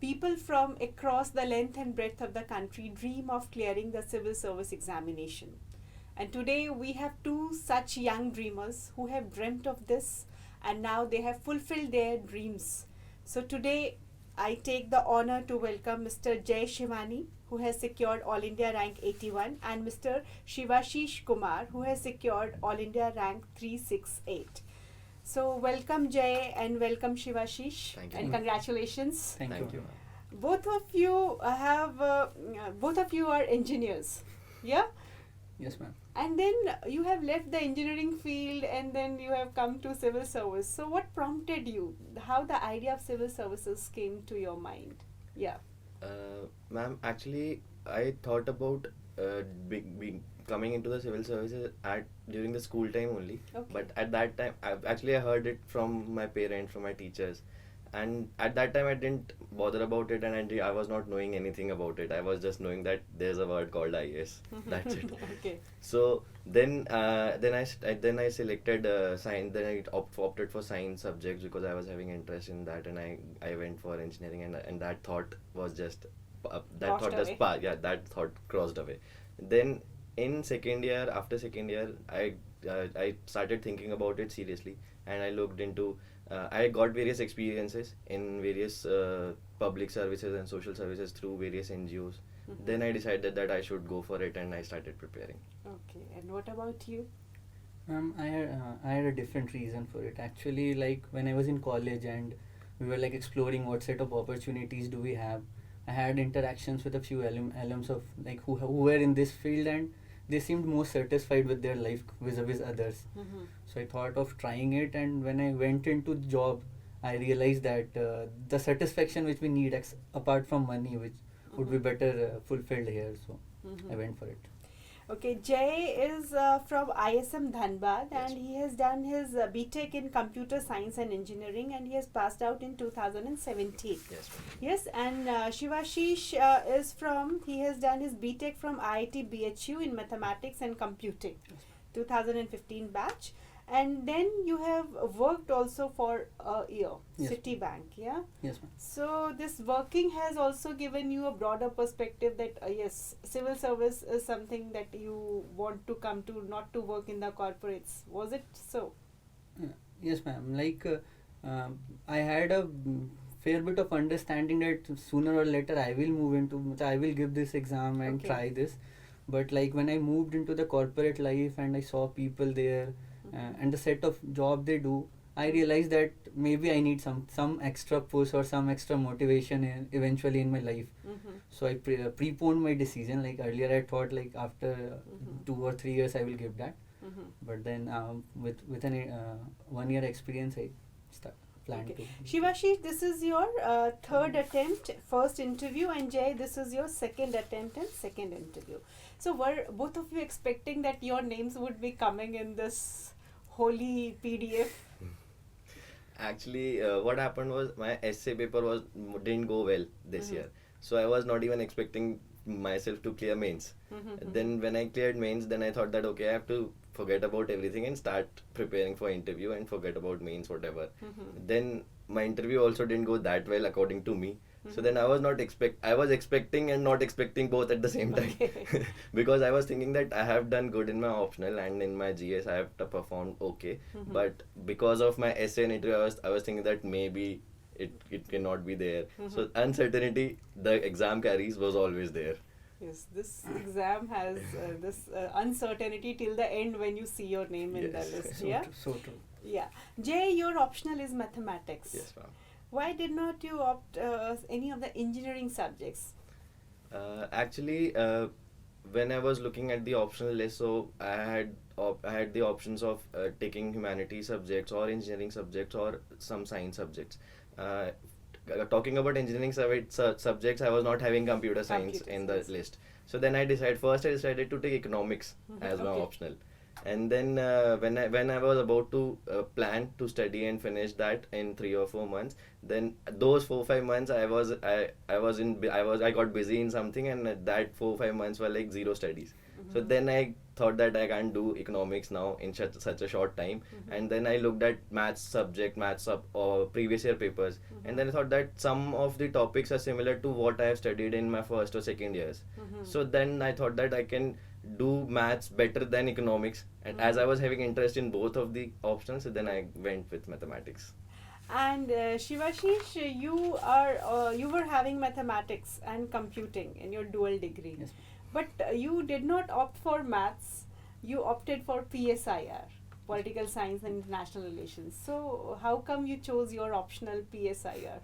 people from across the length and breadth of the country dream of clearing the civil service examination. And today we have two such young dreamers who have dreamt of this and now they have fulfilled their dreams. So today I take the honor to welcome Mr. Shivani, who has secured All India rank 81, and Mr. Shivashish Kumar, who has secured All India rank 368. So welcome Jay and welcome Shivashish. Thank you. And congratulations. Thank you. Both of you both of you are engineers. Yeah? Yes, ma'am. And then you have left the engineering field and then you have come to civil service. So what prompted you? How the idea of civil services came to your mind? Yeah. Ma'am, actually, I thought about coming into the civil services during the school time only. Okay. But at that time, I heard it from my parents, from my teachers. And at that time, I didn't bother about it, and I was not knowing anything about it. I was just knowing that there's a word called IAS. That's it. Okay. So then I selected science. Then I opted for science subjects because I was having interest in that, and I went for engineering, and that thought was just that thought crossed away. Then in second year, after second year, I started thinking about it seriously, and I looked into. I got various experiences in various public services and social services through various NGOs. Mhm. Then I decided that I should go for it, and I started preparing. Okay. And what about you? I had a different reason for it. Actually, like when I was in college and we were like exploring what set of opportunities do we have, I had interactions with a few alums of like who were in this field, and they seemed more satisfied with their life vis-a-vis others. Mm-hmm. So I thought of trying it, and when I went into the job, I realized that the satisfaction which we need apart from money, which would be better fulfilled here. So I went for it. Okay, Jay is from ISM Dhanbad, Yes. and he has done his B.Tech in Computer Science and Engineering, and he has passed out in 2017. Yes. Yes, and Shivashish he has done his B.Tech from IIT BHU in Mathematics and Computing, 2015 batch. And then you have worked also for a year, Yes. Citibank, yeah? Yes, ma'am. So this working has also given you a broader perspective that yes, civil service is something that you want to come to, not to work in the corporates. Was it so? Yes, ma'am. Like I had a fair bit of understanding that sooner or later I will give this exam and Okay. try this. But like when I moved into the corporate life and I saw people there and the set of job they do, I realized that maybe I need some extra push or some extra motivation eventually in my life. Mm-hmm. So I preponed my decision. Like earlier I thought like after 2 or 3 years I will give that. Mm-hmm. But then with an 1 year experience I planned Okay. to. Shivashish, this is your third attempt, first interview, and Jay, this is your second attempt and second interview. So were both of you expecting that your names would be coming in this holy PDF? Actually, what happened was my essay paper didn't go well this Mhm. year, so I was not even expecting myself to clear mains. Mhm. Then when I cleared mains, then I thought that okay, I have to forget about everything and start preparing for interview and forget about mains, whatever. Mhm. Then my interview also didn't go that well according to me. So Mhm. then I was expecting and not expecting both at the same time. Okay. Because I was thinking that I have done good in my optional and in my GS I have performed okay. Mhm. But because of my essay and interview, I was thinking that maybe it cannot be there. So Mhm. uncertainty the exam carries was always there. Yes, this exam has this uncertainty till the end when you see your name in the Yes. list. So Yeah, true, so true. yeah. Jay, your optional is mathematics. Yes, ma'am. Why did not you opt any of the engineering subjects? Actually, when I was looking at the optional list, so I had the options of taking humanities subjects or engineering subjects or some science subjects. Talking about engineering subjects, I was not having computer science Computer in the science. list. So then I decided to take economics as my Okay. optional. And then when I was about to plan to study and finish that in 3 or 4 months, then those 4 5 months I got busy in something, and that 4 5 months were like zero studies. So then I thought that I can't do economics now in such a short time. And then I looked at maths or previous year papers, and then I thought that some of the topics are similar to what I have studied in my first or second years. So then I thought that I can do maths better than economics, and as I was having interest in both of the options, then I went with mathematics. And Shivashish, you were having mathematics and computing in your dual degree, Yes. but you did not opt for maths. You opted for PSIR, Political Science and International Relations. So how come you chose your optional PSIR?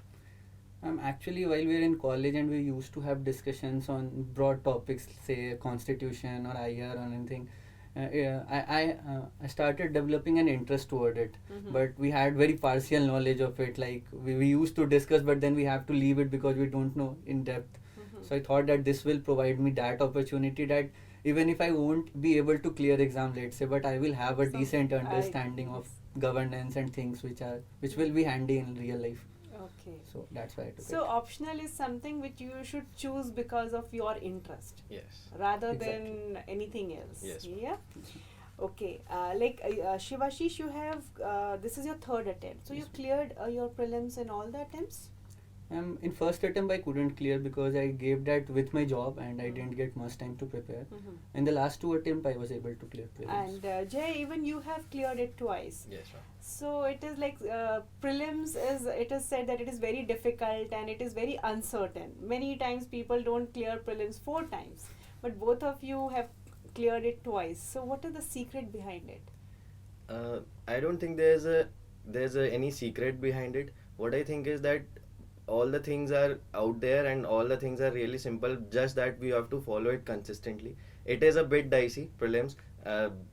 Actually, while we were in college and we used to have discussions on broad topics, say constitution or IR or anything, yeah, I started developing an interest toward it. But we had very partial knowledge of it. Like we used to discuss, but then we have to leave it because we don't know in depth. So I thought that this will provide me that opportunity that even if I won't be able to clear exam, let's say, but I will have a Some decent understanding of governance and things which will be handy in real life. Okay. So that's why I took So it. optional is something which you should choose because of your interest Yes. rather Exactly. than anything else. Yes. Yeah. Okay. Shivashish, you have this is your third attempt. So you Yes. cleared your prelims in all the attempts. In first attempt I couldn't clear because I gave that with my job and I didn't get much time to prepare. In the last two attempt I was able to clear prelims. And Jay, even you have cleared it twice. Yes, ma'am. So it is like prelims it is said that it is very difficult and it is very uncertain. Many times people don't clear prelims 4 times, but both of you have cleared it twice. So what is the secret behind it? I don't think there's any secret behind it. What I think is that all the things are out there and all the things are really simple. Just that we have to follow it consistently. It is a bit dicey prelims.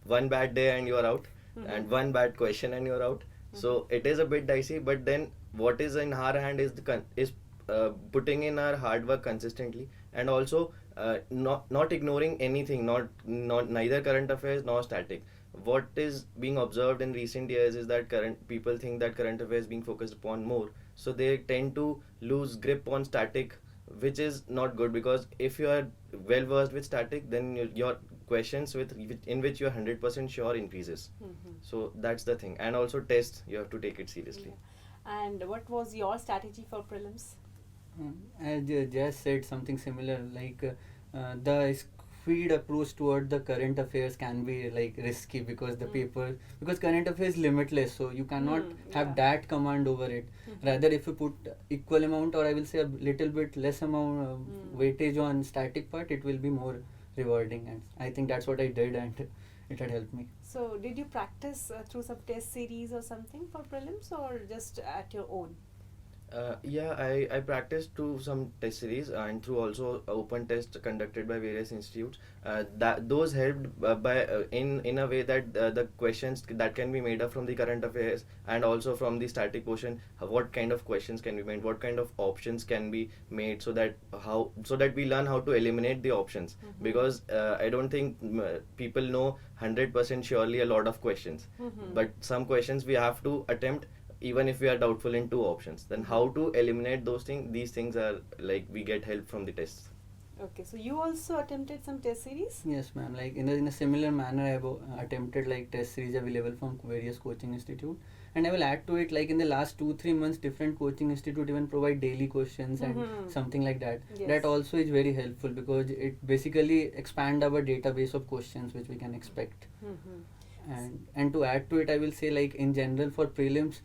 One bad day and you are out, and one bad question and you're out. So it is a bit dicey. But then what is in our hand is putting in our hard work consistently, and also not ignoring anything, not neither current affairs nor static. What is being observed in recent years is that current people think that current affairs being focused upon more, so they tend to lose grip on static, which is not good, because if you are well versed with static, then your questions in which you are 100% sure increases. So that's the thing. And also tests, you have to take it seriously. Yeah. And what was your strategy for prelims? As Jess said, something similar, like the speed approach toward the current affairs can be like risky because the paper, because current affairs is limitless, so you cannot have that command over it. Rather, if you put equal amount, or I will say a little bit less amount weightage on static part, it will be more rewarding, and I think that's what I did, and it had helped me. So did you practice through some test series or something for prelims, or just at your own? Yeah, I practiced through some test series and through also open tests conducted by various institutes. That those helped in a way that the questions that can be made up from the current affairs and also from the static portion, what kind of questions can be made, what kind of options can be made, so that we learn how to eliminate the options. Because I don't think people know 100% surely a lot of questions, but some questions we have to attempt even if we are doubtful in 2 options. Then how to eliminate these things are like we get help from the tests. Okay, so you also attempted some test series? Yes, ma'am. Like in a similar manner, I have attempted like test series available from various coaching institute, and I will add to it, like in the last 2-3 months, different coaching institute even provide daily questions and something like that. Yes. That also is very helpful because it basically expand our database of questions which we can expect. And to add to it, I will say, like in general for prelims,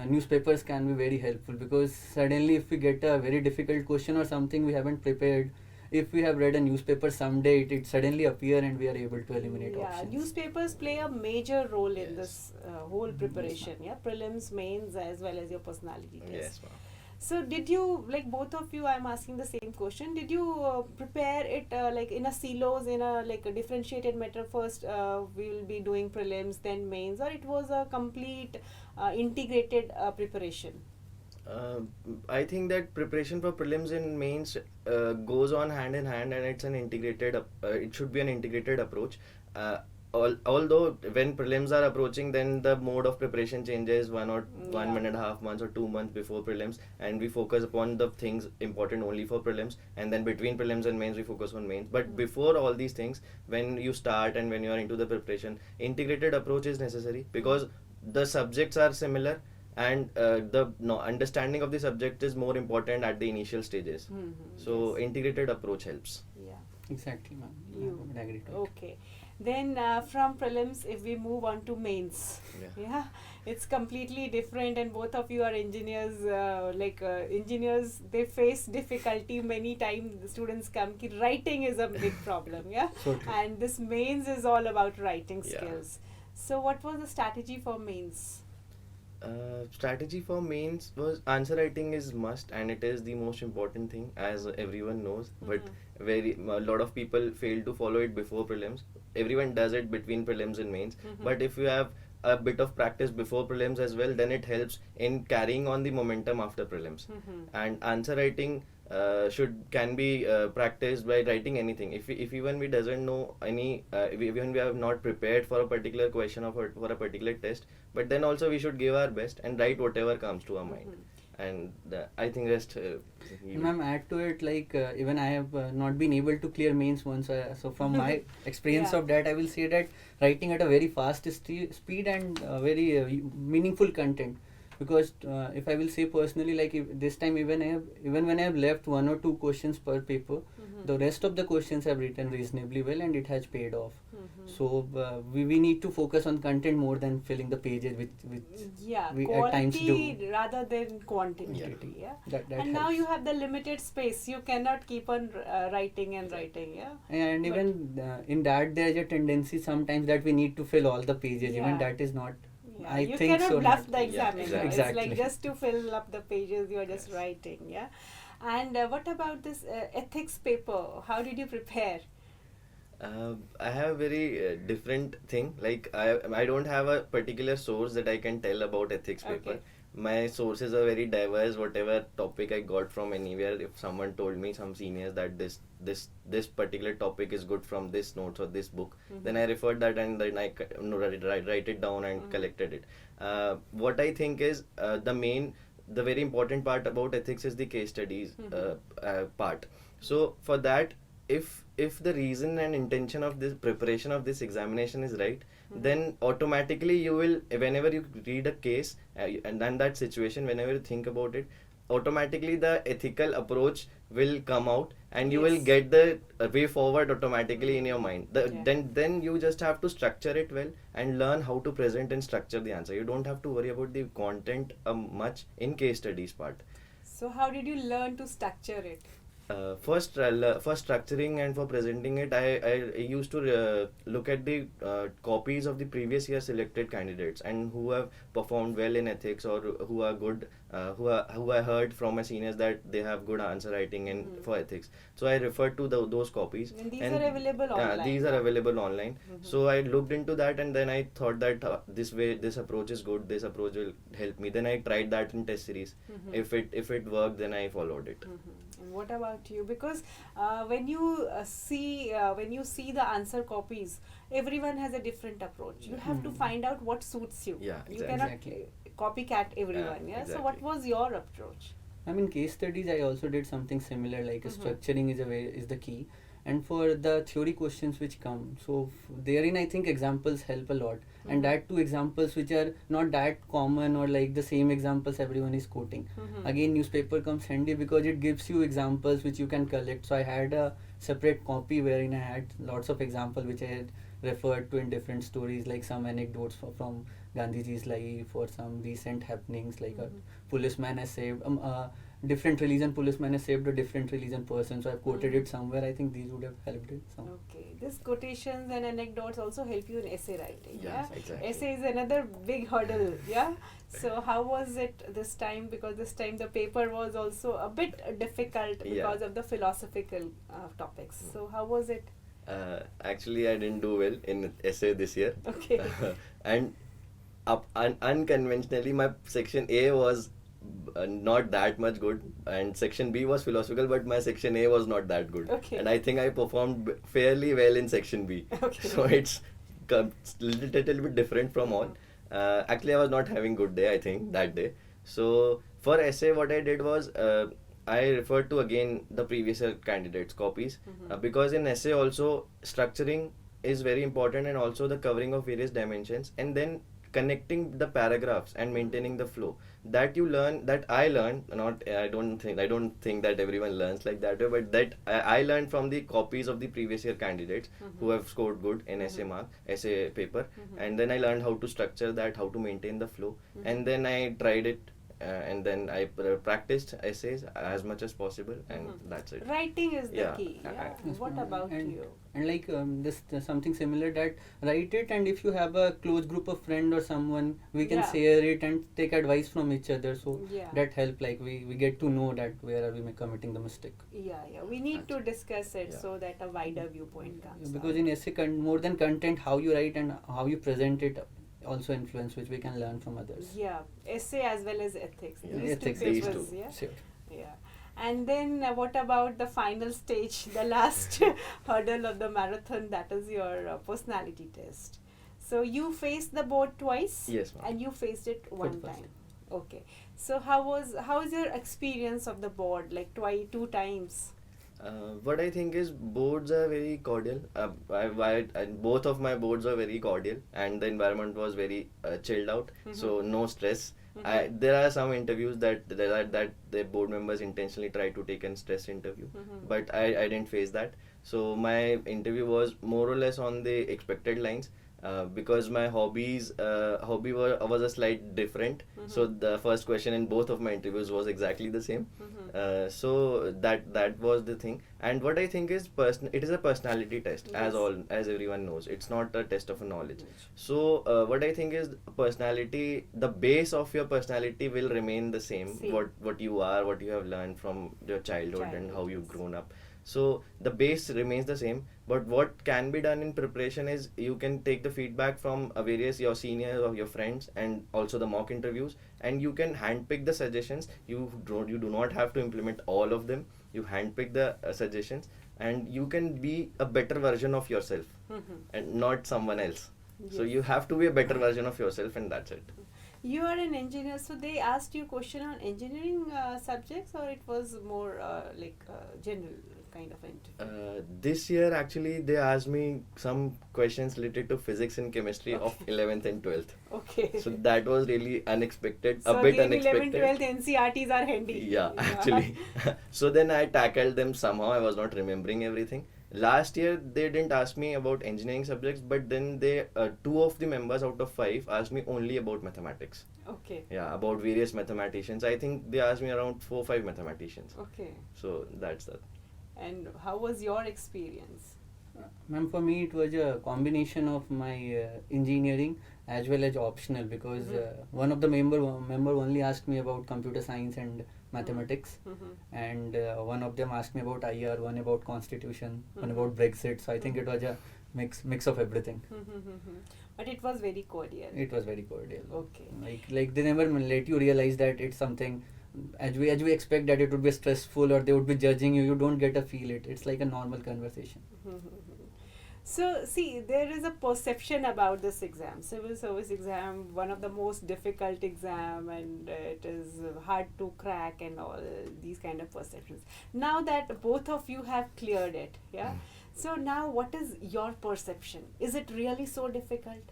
newspapers can be very helpful, because suddenly if we get a very difficult question or something we haven't prepared, if we have read a newspaper someday, it suddenly appear and we are able to eliminate options. Newspapers play a major role in Yes. this whole preparation. Prelims, mains, as well as your personality test. Yes, ma'am. So did you, like both of you, I'm asking the same question, did you prepare it like in a silos, in a like a differentiated manner? First we will be doing prelims, then mains, or it was a complete integrated preparation? I think that preparation for prelims and mains goes on hand in hand, and it's an integrated. It should be an integrated approach. although when prelims are approaching, then the mode of preparation changes 1.5 months or 2 months before prelims, and we focus upon the things important only for prelims, and then between prelims and mains we focus on mains. But before all these things, when you start and when you are into the preparation, integrated approach is necessary, because the subjects are similar, and the understanding of the subject is more important at the initial stages. So Yes. integrated approach helps. Yeah. Exactly, ma'am. You I would agree to it. okay? Then from prelims, if we move on to mains, Yeah. it's completely different. And both of you are engineers. Engineers, they face difficulty many times. The students come, ki writing is a big problem, yeah. So true. And this mains is all about writing Yeah. skills. So, what was the strategy for mains? Strategy for mains was answer writing is must, and it is the most important thing, as everyone knows. But a lot of people fail to follow it before prelims. Everyone does it between prelims and mains. But if you have a bit of practice before prelims as well, then it helps in carrying on the momentum after prelims. And answer writing can be practiced by writing anything. If even we doesn't know any, even we have not prepared for a particular question or for a particular test, but then also we should give our best and write whatever comes to our mind. And I think rest. Ma'am, add to it, like even I have not been able to clear mains once. So from my experience Yeah. of that, I will say that writing at a very fast speed and very meaningful content. Because if I will say personally, like if this time even when I have left one or two questions per paper, the rest of the questions have written reasonably well, and it has paid off. So we need to focus on content more than filling the pages with Yeah, we at times quality do. rather than quantity. Yeah. Yeah. That And now helps. you have the limited space. You cannot keep on writing and writing. Yeah. And But- even in that there is a tendency sometimes that we need to fill all the pages. Yeah. Even that is not. Yeah, I you think cannot so. bluff not. the Yeah, examiner. exactly. It's like Exactly. just to fill up the pages, you are just Yes. writing. Yeah. And what about this ethics paper? How did you prepare? I have a very different thing. Like I don't have a particular source that I can tell about ethics paper. Okay. My sources are very diverse. Whatever topic I got from anywhere, if someone told me, some seniors, that this particular topic is good from this notes or this book, then I referred that, and then I write it down and collected it. What I think is the very important part about ethics is the case studies part. So for that, if the reason and intention of this preparation of this examination is right, then automatically you will, whenever you read a case and then that situation, whenever you think about it, automatically the ethical approach will come out, and you will Yes. get the way forward automatically in your mind. Yeah. Then you just have to structure it well and learn how to present and structure the answer. You don't have to worry about the content much in case studies part. So how did you learn to structure it? For structuring and for presenting it, I used to look at the copies of the previous year selected candidates, and who have performed well in ethics, or who are good, who I heard from my seniors that they have good answer writing and for ethics. So I referred to those copies. And these are available online. These are available online. So I looked into that, and then I thought that this approach is good. This approach will help me. Then I tried that in test series. If it worked, then I followed it. And what about you? Because when you see the answer copies, everyone has a different approach. You have to find out what suits you. Yeah, You exactly. cannot Exactly. copycat everyone. Yeah. So what exactly. was your approach? I mean, case studies, I also did something similar, like structuring is the key. And for the theory questions which come, so therein I think examples help a lot. And that too examples which are not that common, or like the same examples everyone is quoting. Again, newspaper comes handy because it gives you examples which you can collect. So I had a separate copy wherein I had lots of examples which I had referred to in different stories, like some anecdotes from Gandhiji's life, or some recent happenings, like a policeman has saved different religion policeman has saved a different religion person. So I've quoted it somewhere. I think these would have helped it some. Okay. This quotations and anecdotes also help you in essay writing. Yes, Yeah. exactly. Essay is another big hurdle. Yeah. So how was it this time? Because this time the paper was also a bit difficult because of the philosophical topics. So how was it? Actually, I didn't do well in essay this year. Okay. And unconventionally, my section A was not that much good, and section B was philosophical, but my section A was not that good. Okay. And I think I performed fairly well in section B. Okay. So it's little bit different from all. Actually, I was not having good day, I think, that day. So for essay, what I did was I referred to again the previous year candidates copies, because in essay also structuring is very important, and also the covering of various dimensions, and then connecting the paragraphs and maintaining the flow that you learn, that I learned. Not I don't think that everyone learns like that way, but that I learned from the copies of the previous year candidates who have scored good in essay paper, and then I learned how to structure that, how to maintain the flow, and then I tried it, and then I practiced essays as much as possible, and that's it. Writing is the Yeah, key. Yeah. Yes, What ma'am. about and, you? And like this something similar, that write it, and if you have a close group of friend or someone, we can Yeah. share it and take advice from each other. So Yeah. that help. Like we get to know that where are we committing the mistake. Yeah, we need to discuss it Yeah. so that a wider viewpoint comes Because out. in essay, more than content, how you write and how you present it also influence, which we can learn from others. Yeah, essay as well as ethics. Yeah. These Ethics, two these papers, two. yeah. Sure. Yeah. And then what about the final stage, the last hurdle of the marathon, that is your personality test. So you faced the board twice, Yes, ma'am. and you faced it For one the first time. Okay. So how is your experience of the board, like two times? What I think is boards are very cordial. Both of my boards are very cordial, and the environment was very chilled out, so no stress. There are some interviews that the board members intentionally try to take a stress interview, but I didn't face that. So my interview was more or less on the expected lines. Because my hobby was a slight different, so the first question in both of my interviews was exactly the same. So that was the thing. And what I think is it is a personality test, Yes. as everyone knows. It's not a test of a knowledge. So what I think is personality, the base of your personality will remain the same. Same. What you are, what you have learned from your childhood and how you've yes. grown up. So the base remains the same, but what can be done in preparation is you can take the feedback from various your seniors or your friends, and also the mock interviews, and you can handpick the suggestions. You do not have to implement all of them. You handpick the suggestions, and you can be a better version of yourself, and not someone else. So Yes. you have to be a better version of yourself, and that's it. You are an engineer, so they asked you question on engineering subjects, or it was more general kind of interview? This year, actually, they asked me some questions related to physics and chemistry of Okay. 11th and 12th. Okay. So that was really unexpected, So a bit again, 11, unexpected. 12th NCRTs are handy. Yeah, actually. So then I tackled them somehow. I was not remembering everything. Last year, they didn't ask me about engineering subjects, but then two of the members out of 5 asked me only about mathematics. Okay. Yeah, about various mathematicians. I think they asked me around 4 or 5 mathematicians. Okay. So that's that. And how was your experience? Ma'am, for me it was a combination of my engineering as well as optional, because one of the member only asked me about computer science and mathematics, and one of them asked me about IR, one about constitution, one about Brexit. So I think it was a mix of everything. But it was very cordial. It was very cordial. Okay. Like they never let you realize that it's something. As we expect that it would be stressful or they would be judging you, you don't get a feel it. It's like a normal conversation. So, see, there is a perception about this exam, civil service exam, one of the most difficult exam, and it is hard to crack and all these kind of perceptions. Now that both of you have cleared it, yeah. So now, what is your perception? Is it really so difficult?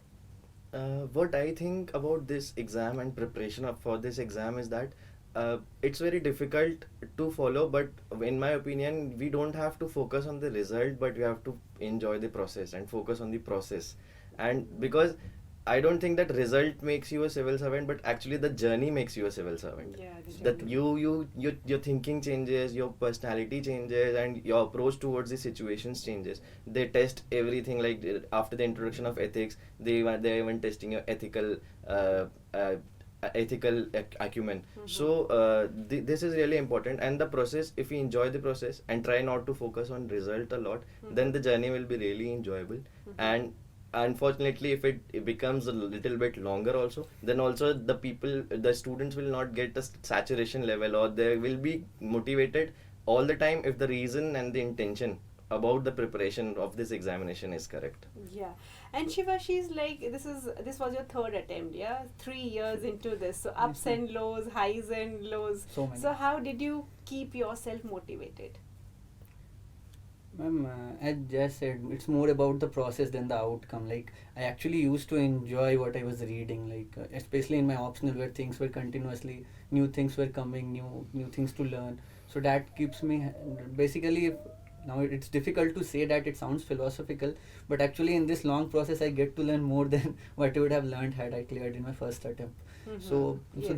What I think about this exam and preparation for this exam is that it's very difficult to follow, but in my opinion, we don't have to focus on the result, but we have to enjoy the process and focus on the process. And because I don't think that result makes you a civil servant, but actually the journey makes you a civil servant. Yeah, That your thinking changes, your personality changes, and your approach towards the situations changes. They test everything, like after the introduction of ethics, they're even testing your ethical acumen. So this is really important, and the process, if we enjoy the process and try not to focus on result a lot, then the journey will be really enjoyable. And unfortunately, if it becomes a little bit longer also, then also the students will not get a saturation level, or they will be motivated all the time if the reason and the intention about the preparation of this examination is correct. Yeah, And Shiva, she's like, this was your third attempt, yeah? 3 years into this, so ups ma'am. and lows, highs and lows. So many. So how did you keep yourself motivated? Ma'am, as just said, it's more about the process than the outcome. Like, I actually used to enjoy what I was reading, like especially in my optional where things were continuously, new things were coming, new things to learn. So that keeps me basically. Now it's difficult to say that it sounds philosophical, but actually in this long process I get to learn more than what I would have learned had I cleared in my first attempt. So Yes,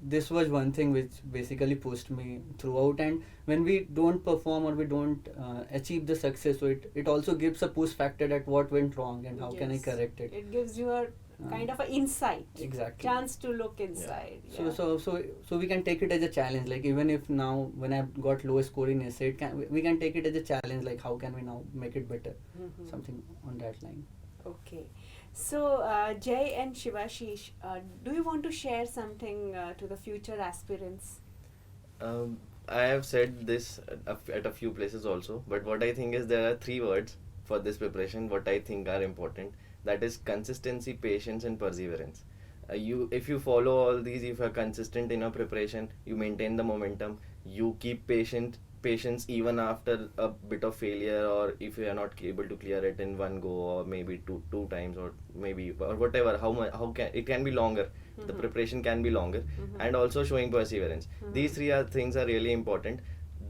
this was one thing which basically pushed me throughout. And when we don't perform or we don't achieve the success, so it also gives a push factor at what went wrong and how can I Yes. correct it. It gives you a kind of an insight, Exactly. chance to look inside. Yeah. So we can take it as a challenge. Like, even if now when I've got low score in essay, we can take it as a challenge. Like, how can we now make it better? Mhm. Something on that line. Okay. So, Jay and Shivashish, do you want to share something to the future aspirants? I have said this at a few places also, but what I think is there are three words for this preparation what I think are important. That is consistency, patience, and perseverance. If you follow all these, if you are consistent in your preparation, you maintain the momentum, you keep patience even after a bit of failure, or if you are not able to clear it in one go, or maybe two times, or maybe or whatever. How can it can be longer? The Mhm. preparation can be longer, Mhm. and also showing perseverance. These three things are really important.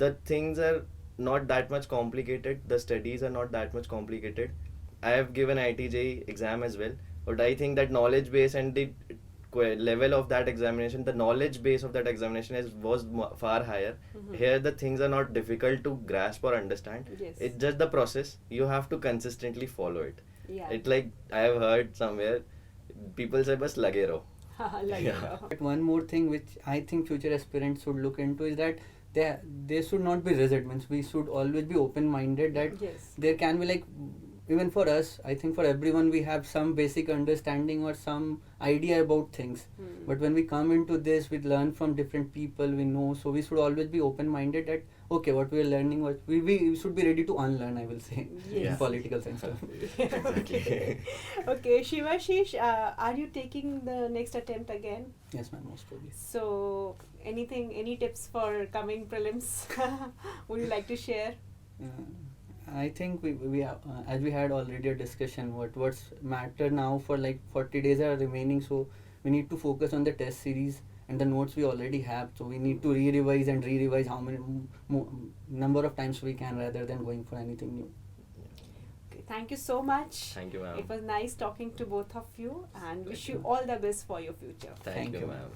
The things are not that much complicated. The studies are not that much complicated. I have given IIT exam as well, but I think that knowledge base and the level of that examination, the knowledge base of that examination was far higher. Here the things are not difficult to grasp or understand. Yes. It's just the process. You have to consistently follow it. Yeah. It's like I have heard somewhere people say bas lage raho. Like Yeah. But one more thing which I think future aspirants should look into is that they should not be rigid. Means we should always be open minded that Yes. there can be, like, even for us, I think for everyone we have some basic understanding or some idea about things. But when we come into this, we learn from different people we know. So we should always be open minded that okay, what we are learning, what we should be ready to unlearn, I will say, in Yes. political sense. Okay. Okay, Shivashish, are you taking the next attempt again? Yes, ma'am, most probably. So, any tips for coming prelims? Would you like to share? I think we have, as we had already a discussion, what's matter now for like 40 days are remaining, so we need to focus on the test series and the notes we already have. So we need to re-revise and re-revise how many number of times we can rather than going for anything new. Okay, thank you so much. Thank you, ma'am. It was nice talking to both of you, and wish you all the best for your future. Thank you, you. ma'am.